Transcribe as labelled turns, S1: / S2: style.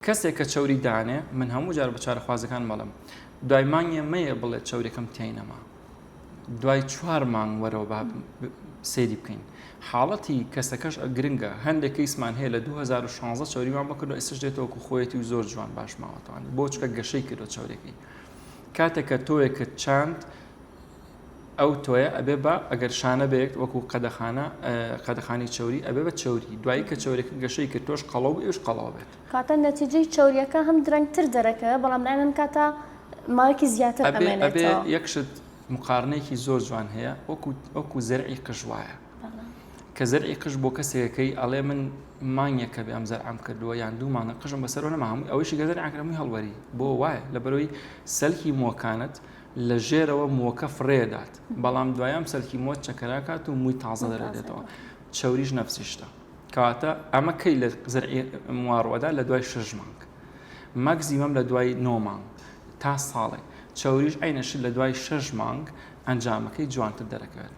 S1: کەسێک کە چەوری دانێ من هەموو جار بە چارەخوازەکان مەڵم دوای مانگێ مەیە بڵێت چەورێکم تێی نەما دوای 4 مانگ وەرەوە با سەیری بکەین حاڵەتی کەسەکەش گرنگە هەندێکی ئیسمان هەیە لە 2016 چەوریمان بکردو ئێستش دێتەوە خۆیەتی و زۆر جوان باش ماوەتوان بۆ چکە گەشەی کردو چەورێکی کاتێک کە تۆیەکت چاند ئەو تۆیە ئەبێ بە ئەگەر شانە بێت وەکو قەدەخانی چەوری ئەبێ بە چەوری دوایی کە چەورێک گەشەی کرد تۆش قەڵەو ئێش قەڵاو بێت
S2: کاتە نەتیجەی چەوریەکە هەم درەنگتر دەرەکەوێت بەڵام لایەن کاتە ماوەیەکی زیاتر ئەمێنێتەوە
S1: یەکشت مقارنەیەکی زۆر جوان هەیە وەکو زەرعی قژ وایە کە زەرعی قژ بۆ کەسێکەکەی ئەڵێ من مانگێکە بێ ئەم زەرعام کردووە یان 2 مانگە قژم بەسەرەوە نەما هەمووی ئەوەیشی گە زەرعەکەمی هەڵوەری بۆ وایە لەبەرەوەی سەلکی مۆکانت لە ژێرەوە مۆکە فڕێدات بەڵام دوایام سەلکی مۆ چەکەراکات و مووی تازە دەرێتەوە چەوریش نەفسیشتە کەواتە ئەمە کەی لە زەرعی مواڕوەدا لە دوای 6 مانگ مەگزیمەم لە دوای 9 مانگ تا ساڵێک چەوریش عینەشی لە دوای 6 مانگ ئەنجامەکەی جوانتر دەرەکەوێت